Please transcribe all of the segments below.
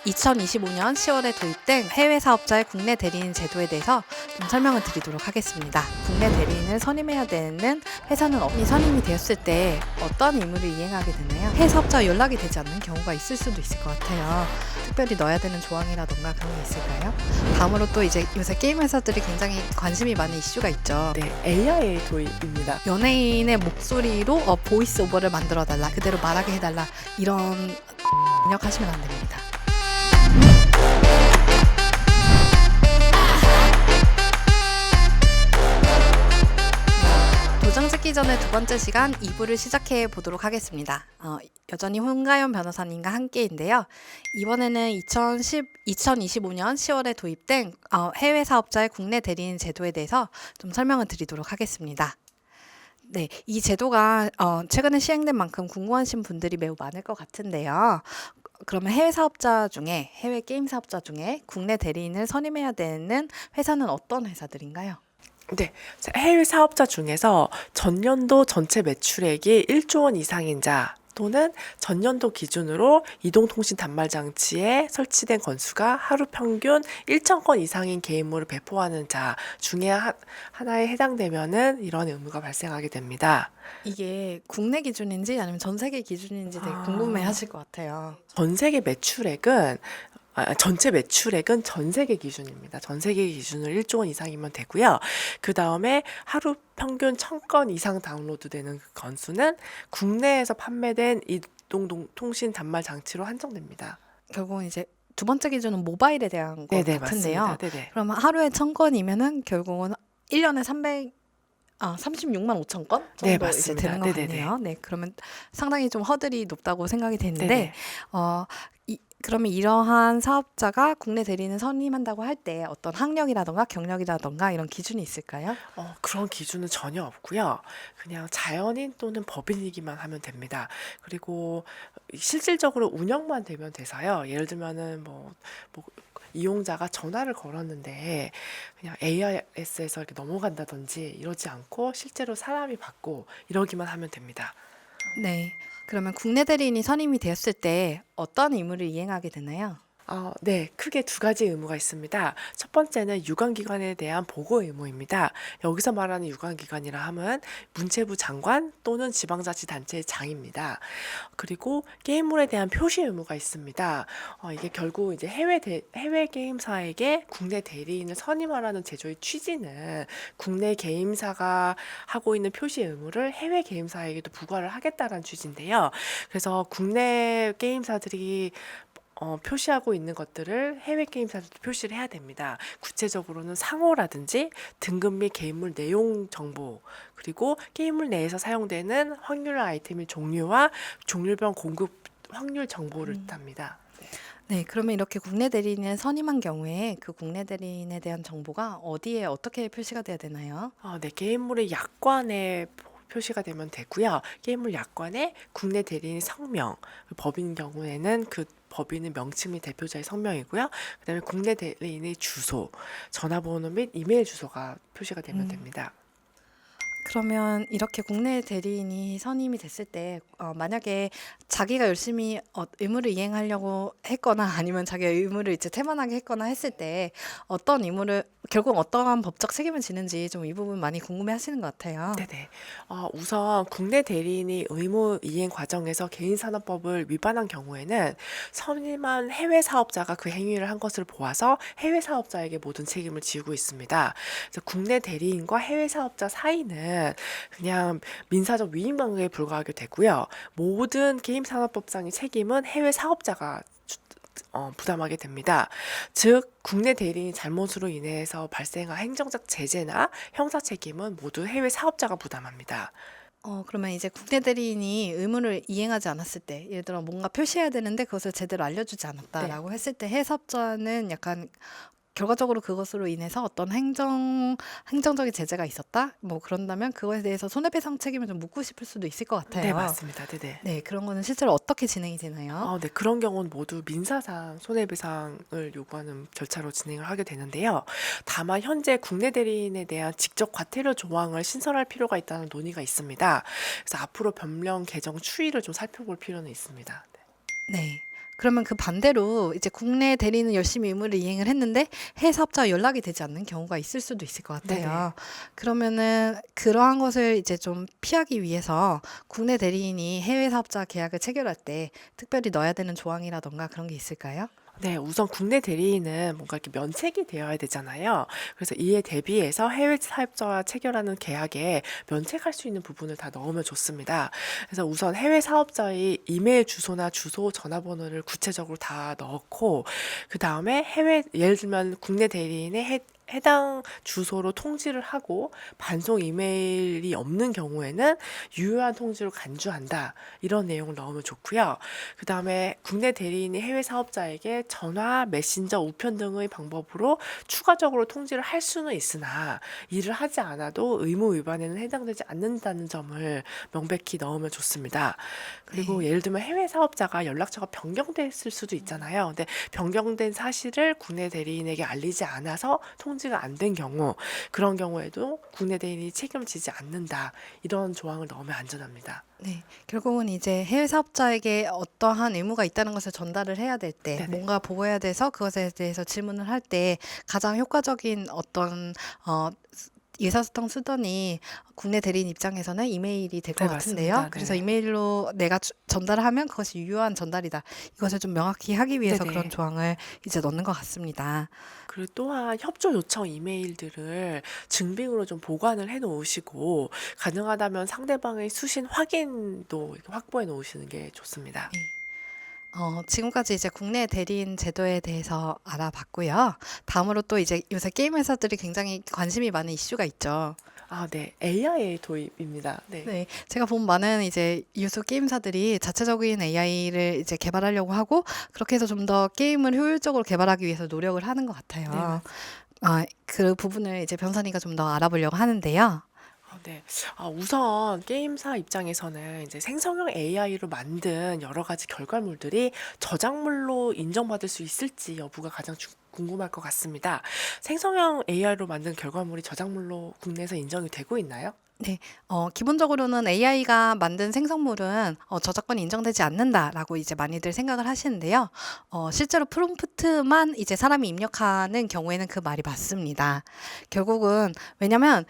2025년 10월에 도입된 해외 사업자의 국내 대리인 제도에 대해서 좀 설명을 드리도록 하겠습니다. 국내 대리인을 선임해야 되는 회사는 선임이 되었을 때 어떤 의무를 이행하게 되나요? 해외 사업자와 연락이 되지 않는 경우가 있을 수도 있을 것 같아요. 특별히 넣어야 되는 조항이라던가 그런 게 있을까요? 다음으로 또 이제 요새 게임 회사들이 굉장히 관심이 많은 이슈가 있죠. 네, AI 도입입니다. 연예인의 목소리로 보이스 오버를 만들어 달라, 그대로 말하게 해달라, 이런 입력하시면 안 됩니다. 도장 찍기 전에 두 번째 시간 2부를 시작해 보도록 하겠습니다. 여전히 홍가연 변호사님과 함께인데요. 이번에는 2025년 10월에 도입된 해외 사업자의 국내 대리인 제도에 대해서 좀 설명을 드리도록 하겠습니다. 네, 이 제도가 최근에 시행된 만큼 궁금하신 분들이 매우 많을 것 같은데요. 그러면 해외 게임 사업자 중에 국내 대리인을 선임해야 되는 회사는 어떤 회사들인가요? 네, 해외 사업자 중에서 전년도 전체 매출액이 1조 원 이상인 자 또는 전년도 기준으로 이동통신 단말 장치에 설치된 건수가 하루 평균 1,000건 이상인 게임물을 배포하는 자 중에 하나에 해당되면은 이런 의무가 발생하게 됩니다. 이게 국내 기준인지 아니면 전 세계 기준인지 되게 궁금해 하실 것 같아요. 전체 매출액은 전 세계 기준입니다. 전 세계 기준으로 1조 원 이상이면 되고요. 그 다음에 하루 평균 1,000건 이상 다운로드되는 그 건수는 국내에서 판매된 이동통신 단말 장치로 한정됩니다. 결국은 이제 두 번째 기준은 모바일에 대한 것 네네, 같은데요. 맞습니다. 네네. 그러면 하루에 1,000건이면은 결국은 1년에 36만 5천 건 정도 네, 이제 맞습니다. 되는 것 네네네. 같네요. 네, 그러면 상당히 좀 허들이 높다고 생각이 되는데, 네네. 그러면 이러한 사업자가 국내 대리인을 선임한다고 할 때 어떤 학력이라던가 경력이라던가 이런 기준이 있을까요? 그런 기준은 전혀 없고요. 그냥 자연인 또는 법인이기만 하면 됩니다. 그리고 실질적으로 운영만 되면 돼서요. 예를 들면은 뭐 이용자가 전화를 걸었는데 그냥 AIS에서 이렇게 넘어간다든지 이러지 않고 실제로 사람이 받고 이러기만 하면 됩니다. 네. 그러면 국내 대리인이 선임이 되었을 때 어떤 의무를 이행하게 되나요? 네, 크게 두 가지 의무가 있습니다. 첫 번째는 유관기관에 대한 보고 의무입니다. 여기서 말하는 유관기관이라 함은 문체부 장관 또는 지방자치단체의 장입니다. 그리고 게임물에 대한 표시 의무가 있습니다. 이게 결국 이제 해외 게임사에게 국내 대리인을 선임하라는 제도의 취지는 국내 게임사가 하고 있는 표시 의무를 해외 게임사에게도 부과를 하겠다는 취지인데요. 그래서 국내 게임사들이 표시하고 있는 것들을 해외 게임사들도 표시를 해야 됩니다. 구체적으로는 상호라든지 등급 및 게임물 내용 정보, 그리고 게임물 내에서 사용되는 확률 아이템의 종류와 종류별 공급 확률 정보를 뜻합니다. 네, 그러면 이렇게 국내 대리인을 선임한 경우에 그 국내 대리인에 대한 정보가 어디에 어떻게 표시가 돼야 되나요? 네, 게임물의 약관에 표시가 되면 되고요. 게임물 약관에 국내 대리인 성명, 법인 경우에는 그 법인의 명칭 및 대표자의 성명이고요. 그다음에 국내 대리인의 주소, 전화번호 및 이메일 주소가 표시가 되면 됩니다. 그러면 이렇게 국내 대리인이 선임이 됐을 때 만약에 자기가 열심히 의무를 이행하려고 했거나 아니면 자기가 의무를 이제 태만하게 했거나 했을 때 어떤 의무를 결국 어떠한 법적 책임을 지는지 좀 이 부분 많이 궁금해 하시는 것 같아요. 네네. 우선 국내 대리인이 의무 이행 과정에서 개인산업법을 위반한 경우에는 선임한 해외 사업자가 그 행위를 한 것을 보아서 해외 사업자에게 모든 책임을 지우고 있습니다. 그래서 국내 대리인과 해외 사업자 사이는 그냥 민사적 위임 관계에 불과하게 되고요. 모든 게임산업법상의 책임은 해외 사업자가 부담하게 됩니다. 즉 국내 대리인 잘못으로 인해서 발생한 행정적 제재나 형사 책임은 모두 해외 사업자가 부담합니다. 그러면 이제 국내 대리인이 의무를 이행하지 않았을 때, 예를 들어 뭔가 표시해야 되는데 그것을 제대로 알려주지 않았다라고 했을 때 해사업자는 약간 결과적으로 그것으로 인해서 어떤 행정적인 제재가 있었다? 뭐 그런다면 그거에 대해서 손해배상 책임을 좀 묻고 싶을 수도 있을 것 같아요. 네, 맞습니다. 네네. 네, 그런 거는 실제로 어떻게 진행이 되나요? 네, 그런 경우는 모두 민사상 손해배상을 요구하는 절차로 진행을 하게 되는데요. 다만 현재 국내 대리인에 대한 직접 과태료 조항을 신설할 필요가 있다는 논의가 있습니다. 그래서 앞으로 법령 개정 추이를 좀 살펴볼 필요는 있습니다. 네. 그러면 그 반대로 이제 국내 대리는 열심히 의무를 이행을 했는데 해외 사업자와 연락이 되지 않는 경우가 있을 수도 있을 것 네네. 같아요. 그러면은 그러한 것을 이제 좀 피하기 위해서 국내 대리인이 해외 사업자 계약을 체결할 때 특별히 넣어야 되는 조항이라던가 그런 게 있을까요? 네, 우선 국내 대리인은 뭔가 이렇게 면책이 되어야 되잖아요. 그래서 이에 대비해서 해외 사업자와 체결하는 계약에 면책할 수 있는 부분을 다 넣으면 좋습니다. 그래서 우선 해외 사업자의 이메일 주소나 주소, 전화번호를 구체적으로 다 넣고, 그 다음에 예를 들면 국내 대리인의 해당 주소로 통지를 하고 반송 이메일이 없는 경우에는 유효한 통지로 간주한다. 이런 내용을 넣으면 좋고요. 그 다음에 국내 대리인이 해외 사업자에게 전화, 메신저, 우편 등의 방법으로 추가적으로 통지를 할 수는 있으나 이를 하지 않아도 의무 위반에는 해당되지 않는다는 점을 명백히 넣으면 좋습니다. 그리고 네. 예를 들면 해외 사업자가 연락처가 변경됐을 수도 있잖아요. 근데 변경된 사실을 국내 대리인에게 알리지 않아서 통지가 안 된 경우, 그런 경우에도 국내 대리인이 책임지지 않는다. 이런 조항을 넣으면 안전합니다. 네. 결국은 이제 해외 사업자에게 어떠한 의무가 있다는 것을 전달을 해야 될 때, 네네. 뭔가 보고해야 돼서 그것에 대해서 질문을 할 때 가장 효과적인 어떤 의사소통 수단이 국내 대리인 입장에서는 이메일이 될 것 네, 같은데요. 맞습니다. 그래서 네. 이메일로 내가 전달을 하면 그것이 유효한 전달이다. 이것을 좀 명확히 하기 위해서 그런 네네. 조항을 이제 넣는 것 같습니다. 그리고 또한 협조 요청 이메일들을 증빙으로 좀 보관을 해 놓으시고, 가능하다면 상대방의 수신 확인도 이렇게 확보해 놓으시는 게 좋습니다. 네. 지금까지 이제 국내 대리인 제도에 대해서 알아봤고요. 다음으로 또 이제 요새 게임 회사들이 굉장히 관심이 많은 이슈가 있죠. 아, 네. AI 도입입니다. 네. 네, 제가 본 많은 이제 유소 게임사들이 자체적인 AI를 이제 개발하려고 하고 그렇게 해서 좀 더 게임을 효율적으로 개발하기 위해서 노력을 하는 것 네, 같아요. 그 부분을 이제 변호사님과 좀 더 알아보려고 하는데요. 네. 우선 게임사 입장에서는 이제 생성형 AI로 만든 여러 가지 결과물들이 저작물로 인정받을 수 있을지 여부가 가장 궁금할 것 같습니다. 생성형 AI로 만든 결과물이 저작물로 국내에서 인정이 되고 있나요? 네, 기본적으로는 AI가 만든 생성물은 저작권이 인정되지 않는다라고 이제 많이들 생각을 하시는데요. 실제로 프롬프트만 이제 사람이 입력하는 경우에는 그 말이 맞습니다. 결국은 왜냐면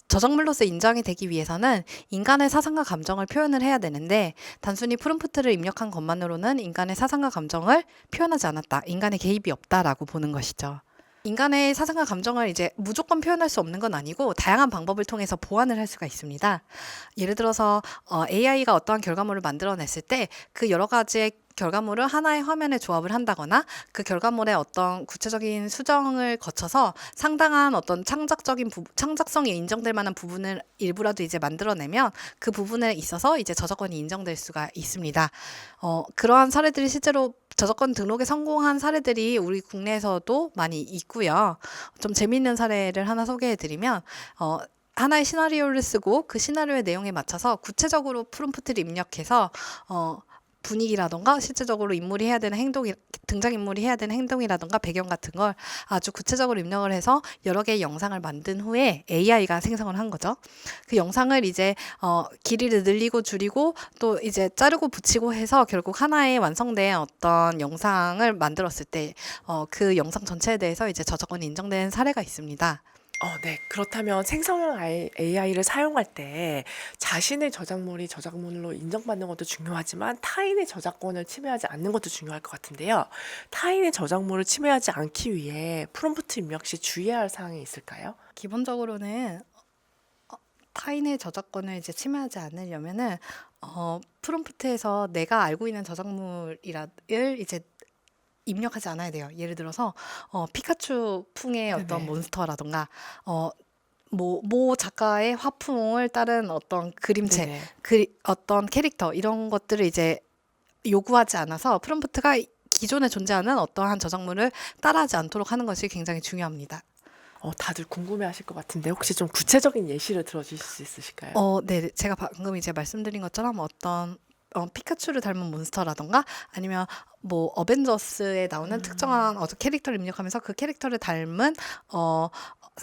저작물로서 인정이 되기 위해서는 인간의 사상과 감정을 표현을 해야 되는데 단순히 프롬프트를 입력한 것만으로는 인간의 사상과 감정을 표현하지 않았다. 인간의 개입이 없다라고 보는 것이죠. 인간의 사상과 감정을 이제 무조건 표현할 수 없는 건 아니고 다양한 방법을 통해서 보완을 할 수가 있습니다. 예를 들어서 AI가 어떠한 결과물을 만들어냈을 때 그 여러 가지의 결과물을 하나의 화면에 조합을 한다거나 그 결과물의 어떤 구체적인 수정을 거쳐서 상당한 어떤 창작성이 인정될 만한 부분을 일부라도 이제 만들어내면 그 부분에 있어서 이제 저작권이 인정될 수가 있습니다. 그러한 사례들이 실제로 저작권 등록에 성공한 사례들이 우리 국내에서도 많이 있고요. 좀 재미있는 사례를 하나 소개해 드리면 하나의 시나리오를 쓰고 그 시나리오의 내용에 맞춰서 구체적으로 프롬프트를 입력해서 분위기라던가 실제적으로 등장인물이 해야 되는 행동이라던가 배경 같은 걸 아주 구체적으로 입력을 해서 여러 개의 영상을 만든 후에 AI가 생성을 한 거죠. 그 영상을 이제 길이를 늘리고 줄이고 또 이제 자르고 붙이고 해서 결국 하나의 완성된 어떤 영상을 만들었을 때 그 영상 전체에 대해서 이제 저작권이 인정된 사례가 있습니다. 네. 그렇다면 생성형 AI를 사용할 때 자신의 저작물이 저작물로 인정받는 것도 중요하지만 타인의 저작권을 침해하지 않는 것도 중요할 것 같은데요. 타인의 저작물을 침해하지 않기 위해 프롬프트 입력 시 주의해야 할 사항이 있을까요? 기본적으로는 타인의 저작권을 이제 침해하지 않으려면은 프롬프트에서 내가 알고 있는 저작물을 이제 입력하지 않아야 돼요. 예를 들어서 피카츄 풍의 어떤 네네. 몬스터라던가 모 작가의 화풍을 따른 어떤 그림체, 네네. 어떤 캐릭터 이런 것들을 이제 요구하지 않아서 프롬프트가 기존에 존재하는 어떠한 저작물을 따라하지 않도록 하는 것이 굉장히 중요합니다. 다들 궁금해하실 것 같은데 혹시 좀 구체적인 예시를 들어주실 수 있으실까요? 네. 제가 방금 이제 말씀드린 것처럼 어떤 피카츄를 닮은 몬스터라던가 아니면 뭐 어벤져스에 나오는 특정한 어떤 캐릭터를 입력하면서 그 캐릭터를 닮은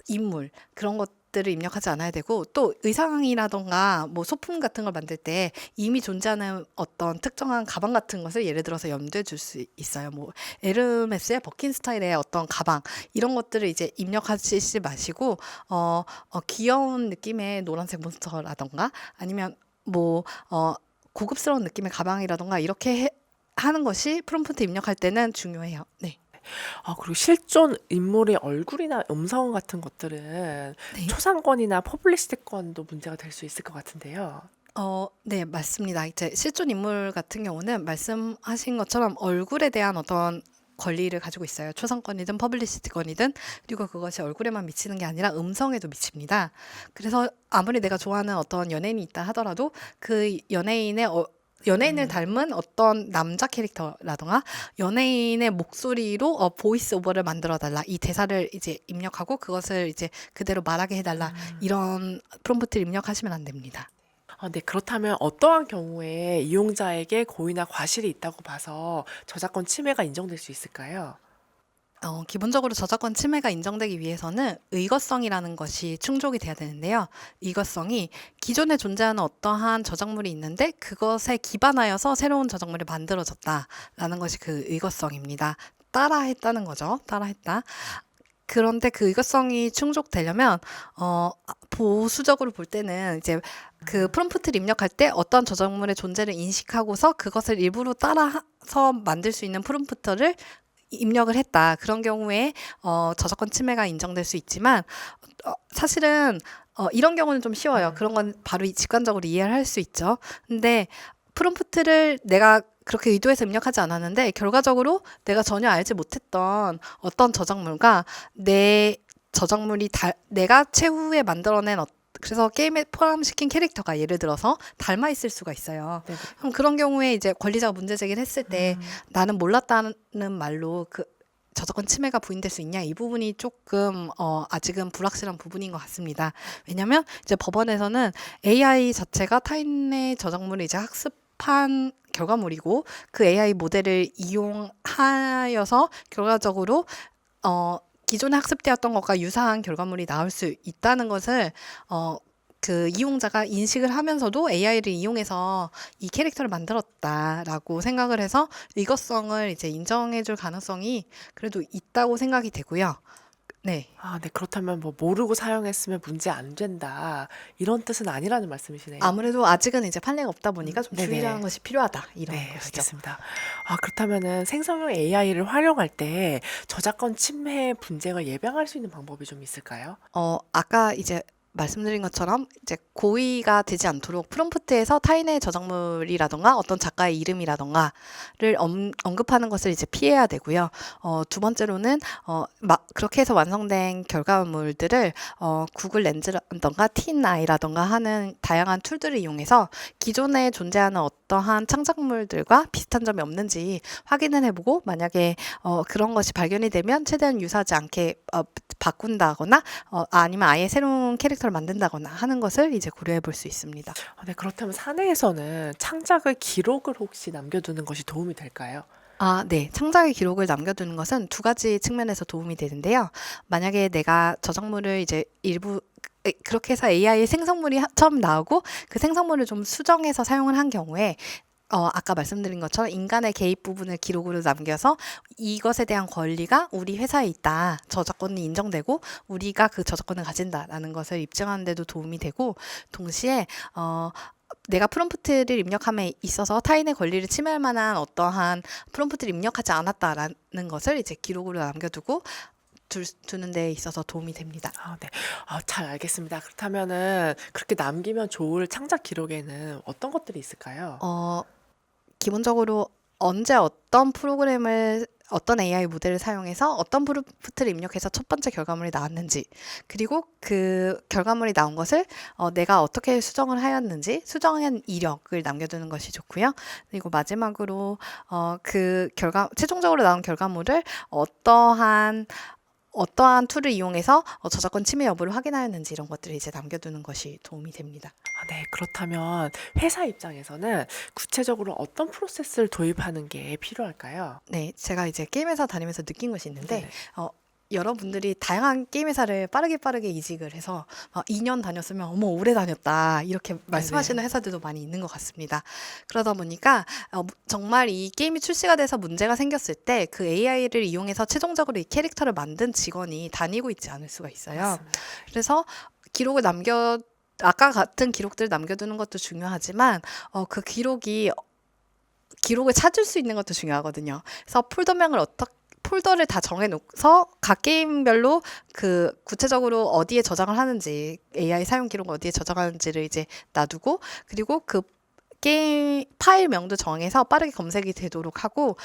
인물 그런 것 것들을 입력하지 않아야 되고 또 의상이라던가 뭐 소품 같은 걸 만들 때 이미 존재하는 어떤 특정한 가방 같은 것을 예를 들어서 염두에 둘 수 있어요. 뭐 에르메스의 버킨 스타일의 어떤 가방 이런 것들을 이제 입력하시지 마시고 귀여운 느낌의 노란색 몬스터라던가 아니면 뭐 고급스러운 느낌의 가방이라던가 이렇게 하는 것이 프롬프트 입력할 때는 중요해요. 네. 그리고 실존 인물의 얼굴이나 음성 같은 것들은 네. 초상권이나 퍼블리시티권도 문제가 될 수 있을 것 같은데요. 네, 맞습니다. 이제 실존 인물 같은 경우는 말씀하신 것처럼 얼굴에 대한 어떤 권리를 가지고 있어요. 초상권이든 퍼블리시티권이든. 그리고 그것이 얼굴에만 미치는 게 아니라 음성에도 미칩니다. 그래서 아무리 내가 좋아하는 어떤 연예인이 있다 하더라도 그 연예인을 닮은 어떤 남자 캐릭터라던가 연예인의 목소리로 보이스 오버를 만들어 달라. 이 대사를 이제 입력하고 그것을 이제 그대로 말하게 해달라. 이런 프롬프트를 입력하시면 안 됩니다. 네. 그렇다면 어떠한 경우에 이용자에게 고의나 과실이 있다고 봐서 저작권 침해가 인정될 수 있을까요? 기본적으로 저작권 침해가 인정되기 위해서는 의거성이라는 것이 충족이 돼야 되는데요. 의거성이 기존에 존재하는 어떠한 저작물이 있는데 그것에 기반하여서 새로운 저작물이 만들어졌다라는 것이 그 의거성입니다. 따라했다는 거죠. 따라했다. 그런데 그 의거성이 충족되려면 보수적으로 볼 때는 이제 그 프롬프트를 입력할 때 어떤 저작물의 존재를 인식하고서 그것을 일부러 따라서 만들 수 있는 프롬프트를 입력을 했다. 그런 경우에 저작권 침해가 인정될 수 있지만 사실은 이런 경우는 좀 쉬워요. 그런 건 바로 직관적으로 이해를 할 수 있죠. 근데 프롬프트를 내가 그렇게 의도해서 입력하지 않았는데 결과적으로 내가 전혀 알지 못했던 어떤 저작물과 내 저작물이 내가 최후에 만들어낸 그래서 게임에 포함시킨 캐릭터가 예를 들어서 닮아 있을 수가 있어요. 네네. 그럼 그런 경우에 이제 권리자가 문제 제기를 했을 때 나는 몰랐다는 말로 그 저작권 침해가 부인될 수 있냐 이 부분이 조금 아직은 불확실한 부분인 것 같습니다. 왜냐하면 이제 법원에서는 AI 자체가 타인의 저작물을 이제 학습한 결과물이고 그 AI 모델을 이용하여서 결과적으로 기존에 학습되었던 것과 유사한 결과물이 나올 수 있다는 것을 그 이용자가 인식을 하면서도 AI를 이용해서 이 캐릭터를 만들었다라고 생각을 해서 의거성을 이제 인정해줄 가능성이 그래도 있다고 생각이 되고요. 네. 네. 그렇다면 뭐 모르고 사용했으면 문제 안 된다. 이런 뜻은 아니라는 말씀이시네요. 아무래도 아직은 이제 판례가 없다 보니까 좀 네네. 주의하는 것이 필요하다 이런 네, 것이죠. 알겠습니다. 그렇다면은 생성형 AI를 활용할 때 저작권 침해 분쟁을 예방할 수 있는 방법이 좀 있을까요? 아까 이제 말씀드린 것처럼 이제 고의가 되지 않도록 프롬프트에서 타인의 저작물이라던가 어떤 작가의 이름이라던가를 언급하는 것을 이제 피해야 되고요. 두 번째로는 그렇게 해서 완성된 결과물들을 구글 렌즈라던가 TinEye라던가 하는 다양한 툴들을 이용해서 기존에 존재하는 어떠한 창작물들과 비슷한 점이 없는지 확인을 해보고 만약에 그런 것이 발견이 되면 최대한 유사하지 않게 바꾼다거나 아니면 아예 새로운 캐릭터를 만든다거나 하는 것을 이제 고려해 볼 수 있습니다. 네, 그렇다면 사내에서는 창작의 기록을 혹시 남겨두는 것이 도움이 될까요? 네. 창작의 기록을 남겨두는 것은 두 가지 측면에서 도움이 되는데요. 만약에 내가 저작물을 이제 일부 그렇게 해서 AI의 생성물이 처음 나오고 그 생성물을 좀 수정해서 사용을 한 경우에 아까 말씀드린 것처럼 인간의 개입 부분을 기록으로 남겨서 이것에 대한 권리가 우리 회사에 있다. 저작권이 인정되고 우리가 그 저작권을 가진다라는 것을 입증하는 데도 도움이 되고 동시에 내가 프롬프트를 입력함에 있어서 타인의 권리를 침해할 만한 어떠한 프롬프트를 입력하지 않았다라는 것을 이제 기록으로 남겨두고 두는 데 있어서 도움이 됩니다. 네. 잘 알겠습니다. 그렇다면은 그렇게 남기면 좋을 창작 기록에는 어떤 것들이 있을까요? 기본적으로 언제 어떤 AI 모델을 사용해서 어떤 프롬프트를 입력해서 첫 번째 결과물이 나왔는지 그리고 그 결과물이 나온 것을 내가 어떻게 수정을 하였는지 수정한 이력을 남겨두는 것이 좋고요. 그리고 마지막으로 최종적으로 나온 결과물을 어떠한 툴을 이용해서 저작권 침해 여부를 확인하였는지 이런 것들을 이제 남겨두는 것이 도움이 됩니다. 네. 그렇다면 회사 입장에서는 구체적으로 어떤 프로세스를 도입하는 게 필요할까요? 네, 제가 이제 게임 회사 다니면서 느낀 것이 있는데 네네. 여러분들이 다양한 게임 회사를 빠르게 이직을 해서 2년 다녔으면 어머 오래 다녔다 이렇게 말씀하시는 네네. 회사들도 많이 있는 것 같습니다. 그러다 보니까 정말 이 게임이 출시가 돼서 문제가 생겼을 때 그 AI를 이용해서 최종적으로 이 캐릭터를 만든 직원이 다니고 있지 않을 수가 있어요. 맞습니다. 그래서 기록을 아까 같은 기록들을 남겨두는 것도 중요하지만 그 기록을 찾을 수 있는 것도 중요하거든요. 그래서 폴더를 다 정해놓고서 각 게임별로 그 구체적으로 어디에 저장을 하는지 AI 사용 기록을 어디에 저장하는지를 이제 놔두고 그리고 그 게임 파일명도 정해서 빠르게 검색이 되도록 하고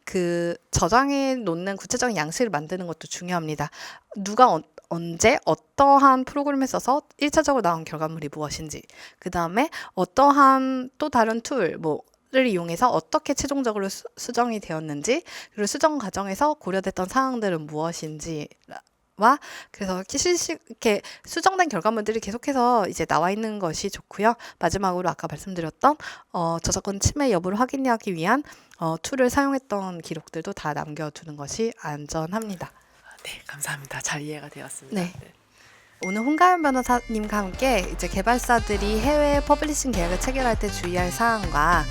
그 저장해 놓는 구체적인 양식을 만드는 것도 중요합니다. 누가 언제 어떠한 프로그램을 써서 1차적으로 나온 결과물이 무엇인지 그 다음에 어떠한 또 다른 툴 를 이용해서 어떻게 최종적으로 수정이 되었는지 그리고 수정 과정에서 고려됐던 사항들은 무엇인지 그래서 이렇게 수정된 결과물들이 계속해서 이제 나와 있는 것이 좋고요. 마지막으로 아까 말씀드렸던 저작권 침해 여부를 확인하기 위한 툴을 사용했던 기록들도 다 남겨두는 것이 안전합니다. 네, 감사합니다. 잘 이해가 되었습니다. 네. 오늘 홍가연 변호사님과 함께 이제 개발사들이 해외 퍼블리싱 계약을 체결할 때 주의할 사항과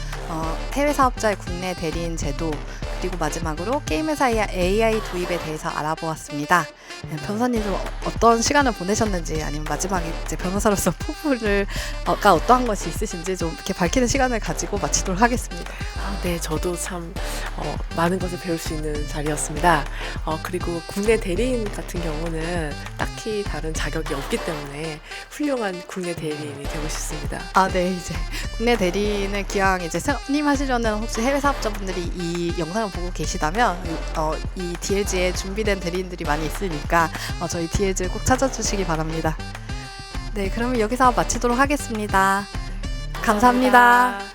해외 사업자의 국내 대리인 제도 그리고 마지막으로 게임 회사의 AI 도입에 대해서 알아보았습니다. 네, 변호사님 좀 어떤 시간을 보내셨는지 아니면 마지막에 이제 변호사로서 포부가 어떠한 것이 있으신지 좀 이렇게 밝히는 시간을 가지고 마치도록 하겠습니다. 네, 저도 참 많은 것을 배울 수 있는 자리였습니다. 그리고 국내 대리인 같은 경우는 딱히 다른 자격이 없기 때문에 훌륭한 국내 대리인이 되고 싶습니다. 네, 이제 국내 대리인을 기왕 이제 선임하시려는 혹시 해외 사업자분들이 이 영상을 보고 계시다면 이 DLG에 준비된 대리인들이 많이 있으니까 저희 DLG를 꼭 찾아주시기 바랍니다. 네, 그러면 여기서 마치도록 하겠습니다. 감사합니다.